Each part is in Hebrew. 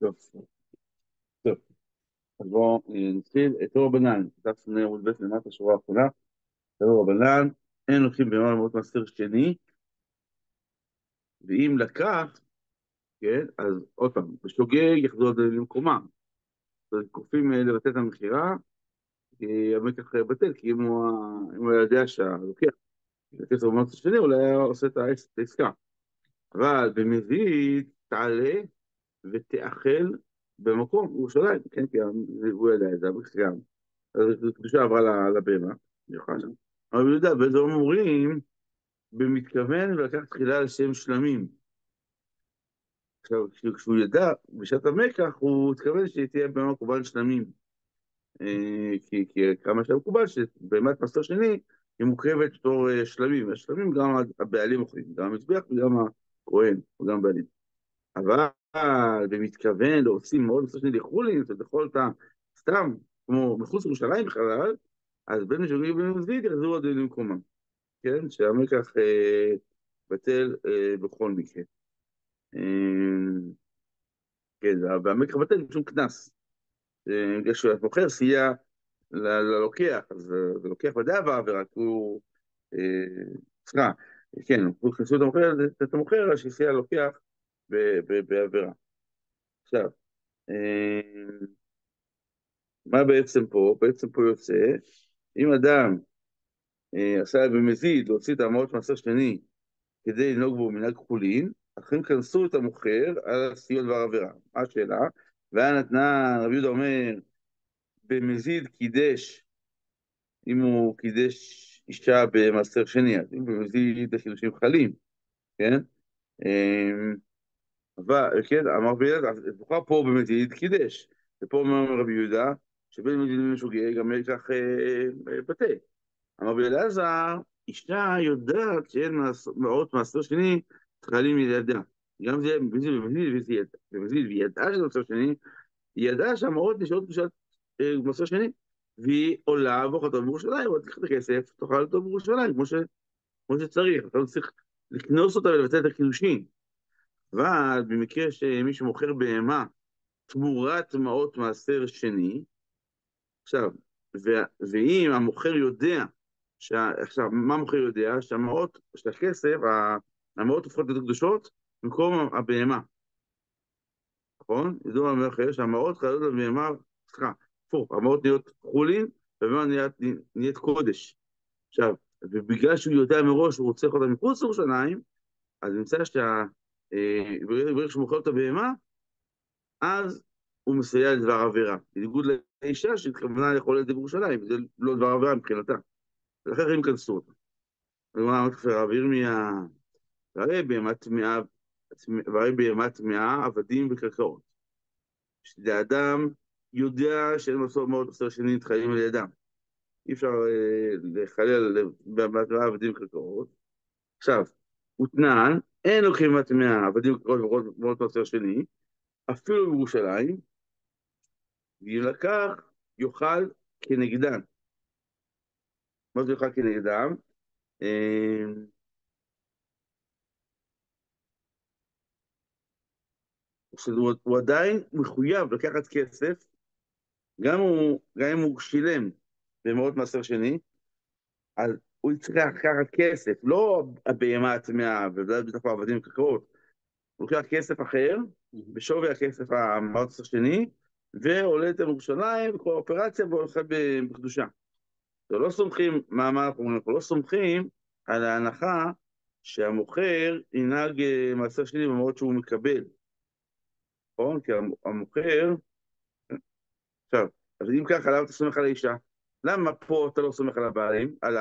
טוב, טוב. אז בואו נתחיל. תור רבנן, כתב סמני עמוד ב' למטה, שורה האחרונה. תור רבנן, אין לוקחים בהמה למות מעשר שני, ואם לקח, כן, אז עוד פעם, בשוגג יחזור את זה למקומם. אז כופים לבטל את המכירה, כי המקח בטל, כי אם הוא יודע שהלוקח, הכסף במות השני, אולי היה עושה את העסקה. אבל במזיד תעלה ותאכל במקום, ירושלים, כן, כי הוא יודע את זה, המכירה. אז הקדושה עברה לבהמה, במיוחד. אבל יהודה, באיזה אומרים, במתכוון ולקח תחילה על שם שלמים. עכשיו, כשהוא ידע, בשעת המקח, הוא התכוון שתהיה בהמה קורבן שלמים. כי כמה שהמקובל, שבהמת מסתר שני, היא מוקרבת בתור שלמים. והשלמים גם הבעלים אוכלים, גם המזבח וגם הכהן, וגם הבעלים. אבל במתכוון להוציא מאוד מסתר שני לחולין, לאכול אותה סתם, כמו מחוץ לירושלים בכלל, אז בין משוגעים ובין מזבית יחזרו עוד למקומם, כן? שהמקח בטל בכל מקרה. כן, והמקח בטל בשום קנס. בגלל שהוא מוכר סייע ללוקח, אז לוקח ודאי בעבירה, כי הוא... סליחה, כן, הוא כנסו את המוכר, אז שסייע לוקח בעבירה. עכשיו, מה בעצם פה? בעצם פה יוצא, אם אדם עשה במזיד להוציא את המעות מעשר שני כדי לנהוג בו מנהג חולין, אחרים כנסו את המוכר על הסיוע דבר עבירה. מה השאלה? והיה נתנה, רבי יהודה אומר, במזיד קידש, אם הוא קידש אישה במעשר שני, אז אם במזיד החידושים חלים, כן? אבל, כן, אמר רבי יהודה, אז בוחר פה במזיד קידש. ופה אומר רבי יהודה, שבין מזיד ומשוגע גם יקח בתה. אמר רבי אלעזר, אישה יודעת שאין מעות מעשר שני חלים ילדה. גם זה במזיד והיא ידעה שזה מעשר שני, היא ידעה שהמעות נשארות בשעת מעשר שני, והיא עולה ואוכלת בירושלים, אבל תקח את הכסף, תאכל אותו בירושלים, כמו שצריך. אתה לא צריך לקנוס אותה ולבצע את הקידושין. אבל במקרה שמישהו מוכר בהמה תמורת מעות מעשר שני, עכשיו, ואם המוכר יודע, עכשיו, מה המוכר יודע? שהמעות, של הכסף, המעות הופכות להיות קדושות במקום הבהמה. נכון? ידעו המוכר שהמעות חייבות לבהמה, סליחה, הפוך, המעות נהיות חולין, והבהמה נהיית קודש. עכשיו, ובגלל שהוא יודע מראש שהוא רוצה אותה מחוץ לירושלים, אז נמצא ברגע שהוא מוכר את הבהמה, אז הוא מסייע לדבר עבירה. בניגוד לאישה שהתכוונה לאכול את זה בירושלים, זה לא דבר עבירה מבחינתה. ולכן הם כנסו אותה. ומה כפר רב ירמיה, והרי בהמה טמאה עבדים וקרקעות. שהאדם יודע שאין מסור מאוד עשר שני נתחלים על ידם. אי אפשר לחלל בהמה טמאה עבדים וקרקעות. עכשיו, ותנן, אין לוקחים בהמה טמאה עבדים וקרקעות ומאוד עשר שני, אפילו בירושלים, ואם לקח, יאכל כנגדן. מה זה יאכל כנגדם? הוא עדיין מחויב לקחת כסף, גם אם הוא שילם במאות מעשר שני, אז הוא צריך לקחת כסף, לא הבהמה הטמאה, ובוודאי בטח העבדים וקרקעות, הוא לוקח כסף אחר, בשווי הכסף המאות מעשר שני, ועולה את ירושלים, וכל האופרציה, והולך בקדושה. לא סומכים, מה אנחנו אומרים? אנחנו לא סומכים על ההנחה שהמוכר ינהג מעשר שני במעות שהוא מקבל. נכון? כי המוכר... עכשיו, אז אם ככה, למה אתה סומך על האישה? למה פה אתה לא סומך על הבעלים, על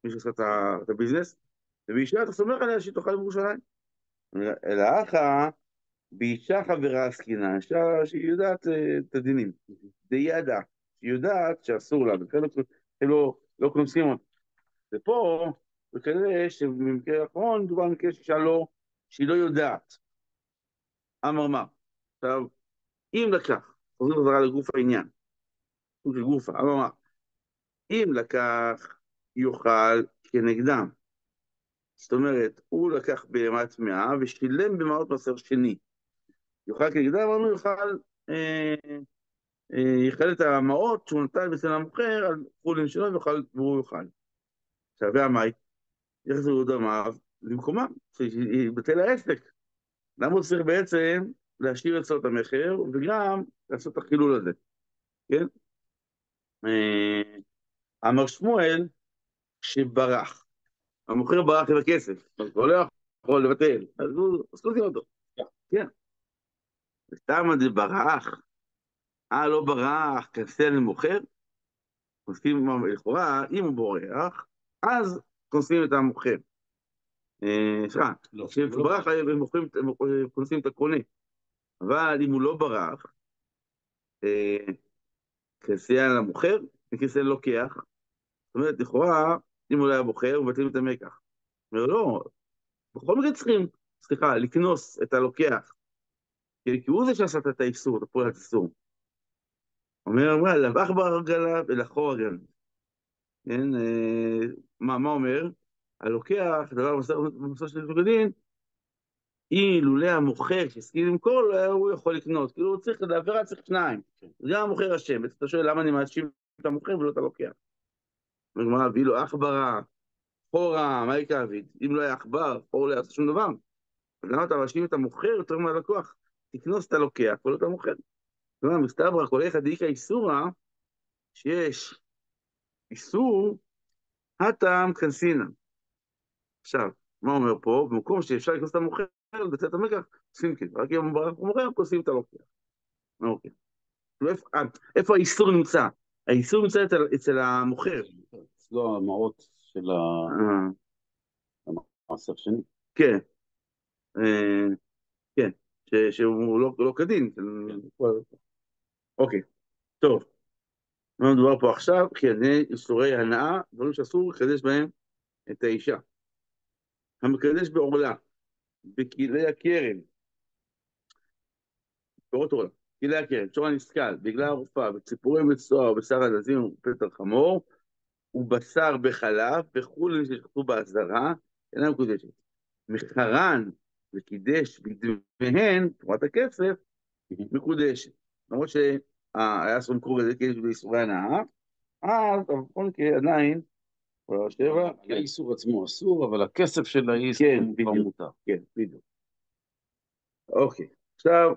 מי שעושה את הביזנס? ובאישה אתה סומך עליה שהיא תאכל בירושלים. אלא אחא, באישה חברה עסקינן, אישה שהיא יודעת את הדינים. דידה, שהיא יודעת שאסור לה, וכן הם לא כונסים אותה. ופה, וכנראה שבמקרה האחרון, מדובר על מקרה שהיא לא יודעת. אמר מה? עכשיו, אם לקח, חוזרים חזרה לגוף העניין, לגופה, אמר מה? אם לקח, יאכל כנגדם. זאת אומרת, הוא לקח בהמה טמאה ושילם במעות מעשר שני. יאכל כנגדה, אמרנו, יאכל את המעות שהוא נתן אצל המוכר על חולין שלו, והוא יאכל. עכשיו, והמאי, יחזרו דמיו למקומם, שיבטל העסק. למה הוא צריך בעצם להשאיר אצלו את המחר, וגם לעשות את החילול הזה, כן? אמר שמואל שברח. המוכר ברח עם הכסף, הוא לא יכול לבטל, אז הוא עושים אותו. כן. סתם זה ברח, לא ברח, כנסה למוכר, כנסים לכאורה, אם הוא בורח, אז כנסים את המוכר. סליחה, כשהוא ברח, הם כנסים את הקונה. אבל אם הוא לא ברח, כנסה על המוכר, וכנסה לוקח. זאת אומרת, לכאורה, אם הוא לא היה בוחר, מבטלים את המקח. אומר, לא, בכל מקרה צריכים, סליחה, לקנוס את הלוקח. כי הוא זה שעשה את האיסור, את הפועלת איסור. אומר, לבח ברגלה ולחור הגן. כן, מה אומר? הלוקח, דבר במסור של בגדין, אילולא המוכר שהסכים למכור, הוא יכול לקנות. כאילו הוא צריך, לעבירה צריך שניים. גם המוכר אשם. אתה שואל למה אני מאשים את המוכר ולא את הלוקח. אומר, ואילו עכברה, חורה, מה יקרה אביד? אם לא היה עכבר, חור לא יעשה שום דבר. אז למה אתה מאשים את המוכר יותר מהלקוח? תקנוס את הלוקח, ולא את המוכר. זאת אומרת, מסתברא כל אחד דאיכא איסורא, שיש איסור, הטעם כנסינא. עכשיו, מה אומר פה? במקום שאפשר לקנוס את המוכר, לבצע את המקח, עושים כן. רק אם הוא מוכר, כוסים את הלוקח. אוקיי. איפה האיסור נמצא? האיסור נמצא אצל המוכר. אצלו המעות של המעשר שני. כן. כן. שהוא לא כדין. אוקיי. טוב. מה מדובר פה עכשיו? כי אני איסורי הנאה, דברים שאסור לקדש בהם את האישה. המקדש בעורלה, בכלי הכרם, פירות עורלה, כלי הכרם, שור הנסכל, בגלל הרופאה, בציפורים בצוהר, בשר הדזים ופטר חמור, ובשר בחלב, וכולי ששחטו בהסדרה, אינה מקודשת. מחרן וקידש בדמיהן, תמורת הכסף, מקודשת. למרות שהיה אסור למכור את זה, כי יש באיסורי הנאה, אז בכל מקרה עדיין, שבע, האיסור עצמו אסור, אבל הכסף של האיסור כבר מותר. כן, בדיוק. אוקיי, עכשיו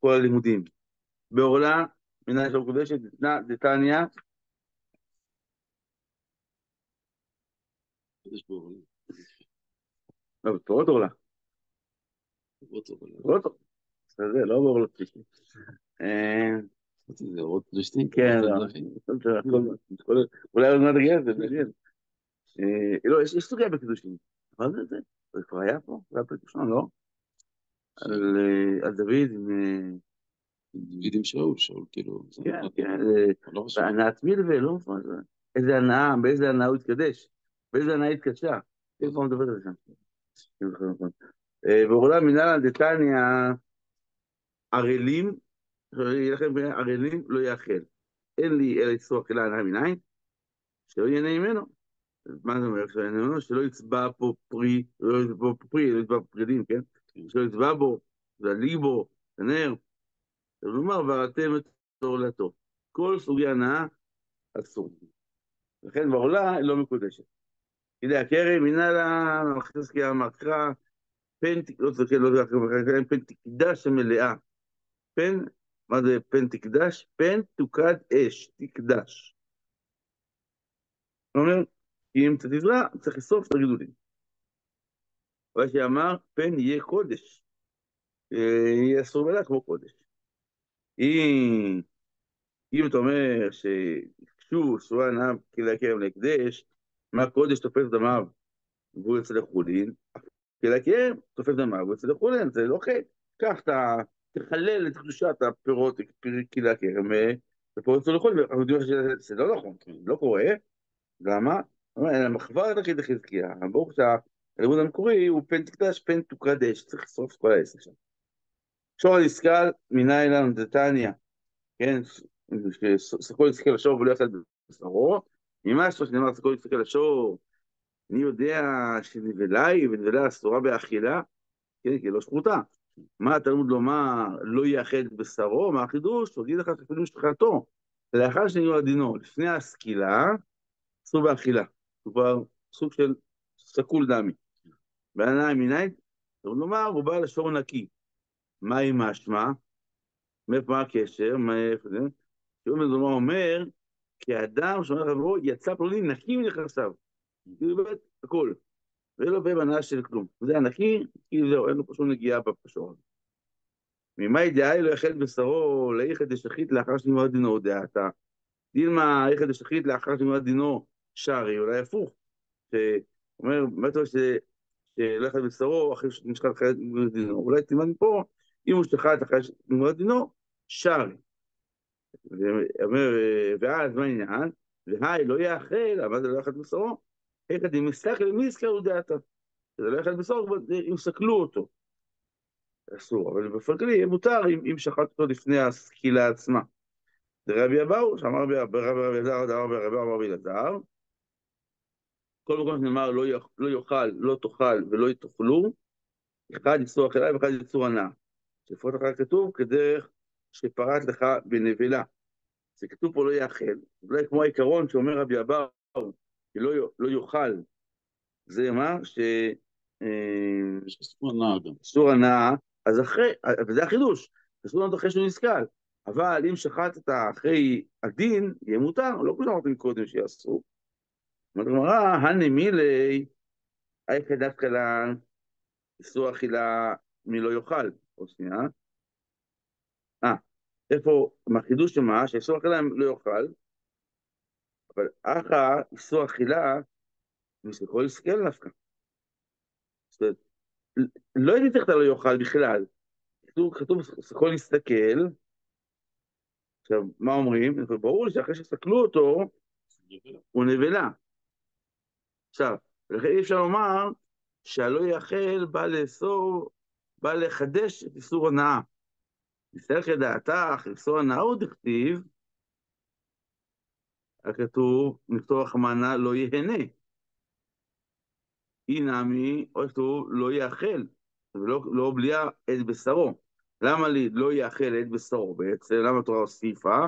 כל הלימודים. בעורלה, מנהל של מקודשת, דתניא. לא, בתורות עורלה. בתורות עורלה. זה לא בעורלה פלישתים. זה אורות פלישתים? כן, אולי עוד מעט נגיע לזה, מעניין. לא, יש סוגיה בקידושים. אבל זה כבר היה פה, זה היה פרק ראשון, לא? על דוד עם שאול כאילו. כן, כן, הנעת מילווה, לא מפורט. איזה הנאה, באיזה הנאה הוא התקדש, באיזה הנאה התקדשה. איפה הוא מדבר על זה שם? בעולם מנהל דתניא, ערלים, יהיה לכם ערלים לא יאכל. אין לי אלא איסור אכילה הנאה מנין, שלא ייהנה ממנו. מה זה אומר? שלא ייהנה ממנו, שלא יצבע פה פרי, לא יצבע פרידים, כן? שלא יצבע בו, זלי בו, תנר. זה אומר, ואתם את עורלתו. כל סוגי הנאה אסור. לכן בעורלה לא מקודשת. כדי הכרם, מנהלה, מחזקי המקרא, פן תקדש המלאה. פן, מה זה פן תקדש? פן תוקד אש, תקדש. זאת אומרת, אם אתה תזרע, צריך לסוף את הגידולים. אבל שאמר, פן יהיה קודש. יהיה אסור מלאה כמו קודש. אם אתה אומר שקשו סורה נאה כלי הכרם להקדש, מה קודש תופס דמיו והוא יוצא לחולין, כלי הכרם תופס דמיו והוא יוצא לחולין, זה לא חטא. כך אתה תחלל את קדושת הפירות כלי הכרם ופה יוצא לחולין, אנחנו יודעים שזה לא נכון, לא קורה. למה? המחבר את הכי חזקיה, ברוך שהלימוד המקורי הוא פן תקדש, פן תוקדש, צריך לשרוף את כל העסק שם. שור הנסכל מנין לנו דתניא, כן, שכל יסתכל לשור ולא יאכל בשרו, ממש לא שנאמר שכל יסתכל לשור, אני יודע שנבלה היא, ונבלה אסורה באכילה, כן, כי לא שחוטה, מה התלמוד לומר, לא יאכל את בשרו, מה החידוש? הוא יגיד לך שאפילו משחטו, לאחר שנגמר דינו, לפני הסקילה, אסור באכילה. הוא כבר סוג של סקול דמי. בעיניים מניין, תלמוד לומר, הוא בא לשור נקי. מה עם משמע? מה הקשר? מאיפה זה? תלמוד לומר אומר, כי האדם שאומר חברו, יצא פלוני נקי מנכסיו. כאילו באמת, הכל. ולא בהבנה של כלום. זה הנקי, כי זהו, אין לו פשוט נגיעה בפשור. ממה ידיעה לא יאכל בשרו לאיכא דשחית לאחר שנגמר דינו דעתה. דילמה איכא דשחית לאחר שנגמר דינו שרי, אולי הפוך. שאומר, באמת שלא יאכל בשרו אחרי שנשחט אחרי שנגמר דינו. אולי תלמד פה, אם הוא שחט אחרי שנגמר דינו, שרי. ואומר, ואז מה העניין? והי לא יאכל, אבל זה לא יאכל בשרו. איכא דמסתכל מי יזכרו דעתה. זה לא יאכל בשרו, אם סקלו אותו. אסור, אבל באופן כללי יהיה מותר אם שחט אותו לפני הסקילה עצמה. זה רבי אבאו, שאמר רבי אלעזר, רבי אלעזר, כל מקום שנאמר לא יאכל, לא תאכל ולא תאכלו, אחד איסור אכילה ואחד איסור הנאה. שלפחות אחר כתוב כדרך שפרט לך בנבלה. זה כתוב פה לא יאכל, אולי כמו העיקרון שאומר רבי אבאו, שלא יאכל, זה מה איסור הנאה, אז אחרי, וזה החידוש, איסור הנאה אחרי שהוא נסכל, אבל אם שחטת אחרי הדין, יהיה מותר, לא כמו שאמרתם קודם שיעשו. אומרת הגמרא, הנמילי, איך דווקא לאיסור אכילה מי לא יאכל, או שנייה. איפה, מהחידוש שמה, שאיסור אכילה לא יאכל, אבל אחר איסור אכילה, מסלחו יסכל נפקא. זאת אומרת, לא הייתי צריך את הלא יאכל בכלל. כתוב, סלחו להסתכל, עכשיו, מה אומרים? ברור לי שאחרי שסתכלו אותו, הוא נבלה. עכשיו, לכן אי אפשר לומר שהלא יאכל בא לאסור, בא לחדש את איסור הנאה. מסתכל לדעתך, איסור הנאה הוא דכתיב, הכתוב, מכתוב רחמנא לא יהנה. אי נמי, או כתוב, לא יאכל, ולא בליע את בשרו. למה לי לא יאכל את בשרו בעצם? למה התורה הוסיפה?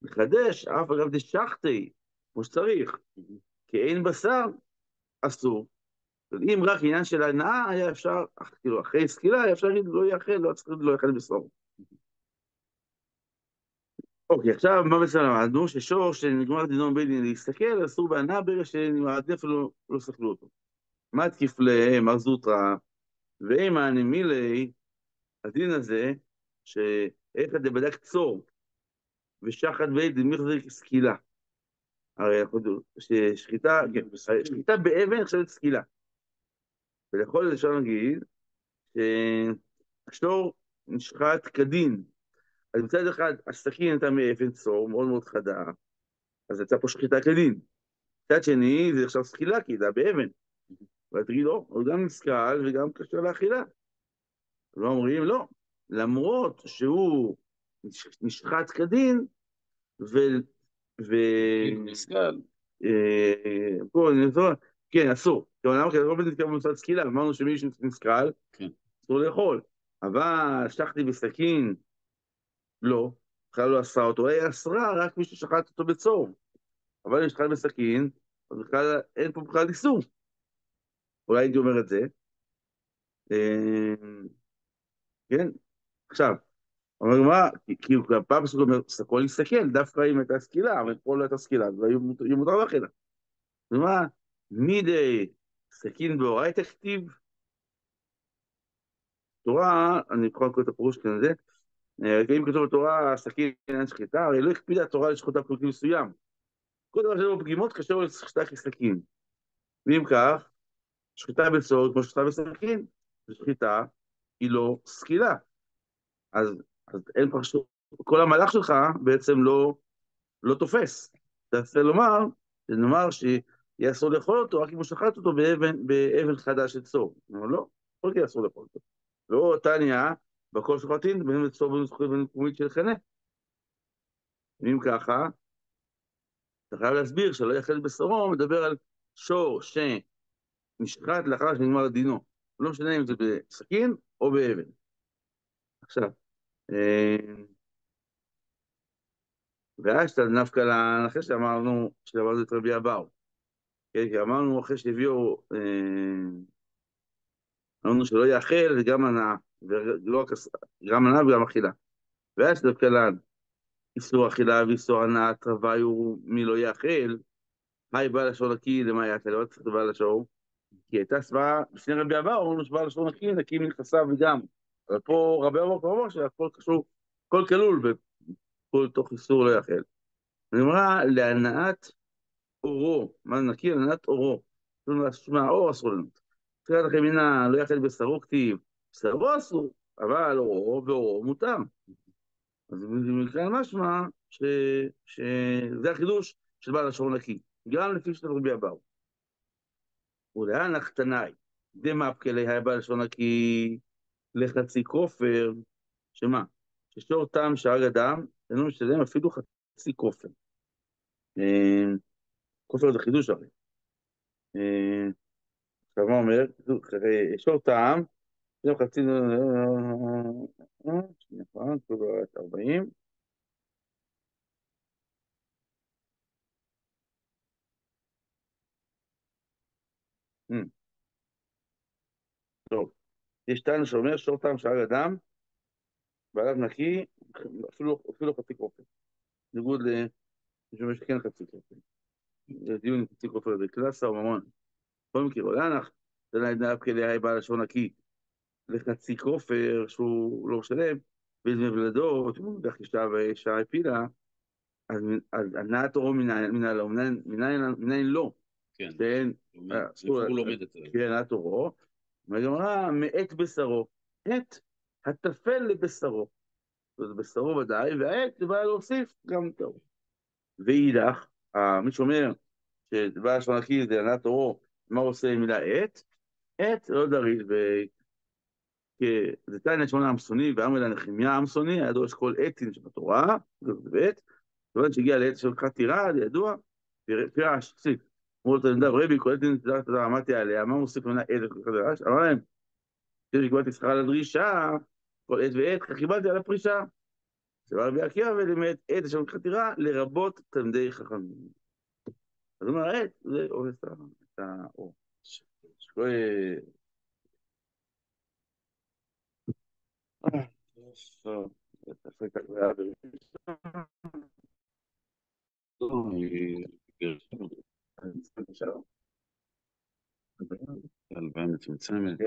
לחדש, אף אגב דשחטי, כמו שצריך, כי אין בשר, אסור. אם רק עניין של הנאה היה אפשר, כאילו אחרי סקילה היה אפשר להגיד לא יאכל, לא צריך לא יאכל בשרו. אוקיי, עכשיו מה בעצם למדנו? ששור שנגמר דינו בית דין להסתכל, אסור בהנאה ברגע שנמעדף לא סכלו אותו. מה תקיף למר זוטרא, ואימה נמילי, הדין הזה, שאיך דבדק צור, ושחט בית דין מחזיק סקילה. הרי אנחנו יודעים, שחיטה באבן נחשבת סקילה. ולכל זה אפשר להגיד, שהשור נשחט כדין. אז מצד אחד, הסכין הייתה מאבן צור, מאוד מאוד חדה, אז יצאה פה שחיטה כדין. מצד שני, זה עכשיו סקילה, כי זה באבן. ואתה תגיד, לא, הוא גם נסקל וגם קשר לאכילה. לא אומרים, לא. למרות שהוא נשחט כדין, נסקל. פה, כן, אסור. למה? כי לא בדיוק במצד סקילה, אמרנו שמי שנסקל, אסור לאכול. אבל שחטתי בסכין, לא, בכלל לא אסרה אותו, היא אסרה רק מי ששחט אותו בצור. אבל אם שחט בסכין, אז בכלל אין פה בכלל איסור. אולי הייתי אומר את זה. כן, עכשיו, אומר מה, כי פעם פסוק אומר, סכו להסתכל, דווקא אם הייתה סקילה, אבל פה לא הייתה סקילה, אז יהיה מותר לאכילה. זאת אומרת, מידי סכין באורייתא כתיב, תורה, אני יכול לקרוא את הפירוש כאן הזה, אם כתוב בתורה, סכין אין שחיטה, הרי לא הקפידה התורה לשחוטה פרקים מסוים. כל דבר שלו פגימות קשר לשחיטה כסכין. ואם כך, שחיטה בצור, כמו שחיטה בסכין, שחיטה היא לא סקילה. אז אין פרשות, כל המהלך שלך בעצם לא תופס. תעשה לומר, שנאמר שיהיה אסור לאכול אותו, רק אם הוא שחט אותו באבן חדה של צור. אבל לא, כל כך אסור לאכול אותו. לא תניא, בכל שוחטין, בין לצור בין זכות בין מקומית של חנה. ואם ככה, אתה חייב להסביר שלא יאכל בשרו, מדבר על שור שנשחט לאחר שנגמר דינו. לא משנה אם זה בסכין או באבן. עכשיו, ואז נפקא אחרי שאמרנו את רבי אבאו, כן, כי אמרנו אחרי שהביאו, אמרנו שלא יאכל וגם הנאה, גם הנאה וגם אכילה. ואז דווקא איסור אכילה ואיסור הנאה, תרוויו מי לא יאכל, היי בעל לשון נקי, למה יאכל? לא צריך לבעל לשון, כי הייתה סברה, לפני רבי אבאו, אמרנו שבעל לשון נקי, נקי מנכסיו וגם. אבל פה רבי אבאו כבר אמר שהכל קשור, הכל כלול, וכל תוך איסור לא יאכל. אני אומר, להנאת אורו, מה זה נקי? להנאת אורו. מהאור אסור לנו. תחילת לכם הנה, לא יאכל בשרו כתיב, בשרו אסור, אבל אורו ואורו מותר. אז מכאן משמע שזה החידוש של בעל לשון נקי, גם לפי שאתה רבי אבאו. ולאן החתנאי, דמפקלי היה בעל לשון נקי לחצי כופר, שמה? ששור טעם שהרג אדם, אינו משלם אפילו חצי כופר. כופר זה חידוש הרי. עכשיו מה אומר? שור טעם, זה חצי... נכון, כתוב 40. טוב, יש טעם שאומר שור טעם שהרג אדם, בעליו נקי, אפילו חצי כופר. בניגוד למישהו שכן חצי כופר. זה דיון עם חצי כופר, זה קלאסה או ממון. בכל מקרה, עולנך, זה לעדנה כדי היה בעל לשון נקי לחצי כופר שהוא לא משלם, ואיזה מבלדות, כך אישה ואישה הפילה, אז הנעת אורו מנין לא. כן, איפה הוא לומד את זה. כן, הנעת אורו, והגמרא מעט בשרו, עת הטפל לבשרו. זה בשרו ודאי, והעת זה בא להוסיף גם טוב. ואידך, מי שאומר שבעל לשון נקי זה הנעת אורו, מה הוא עושה עם מילה עת? עת לא דריל, זה תניא שמונה עמסוני, ואמר לה נחמיה עמסוני, היה דורש כל עתין שבתורה, זה בית, כיוון שהגיע לעת של חתירה, זה ידוע, פירש, פסיק. אמרו לו תלמידיו, רבי, כל עתין תדע, עמדתי עליה, מה מוסיף למנה עת וחדרש? אמר להם, כשקיבלתי שכר לדרישה, כל עת ועת, כך קיבלתי על הפרישה. שבא רבי עקיבא ולימד עת של חתירה, לרבות תלמידי חכמים. אז הוא אומר, עת, זה הורס את האור. טוב, תעשה את הגבלה הלוואה מצומצמת.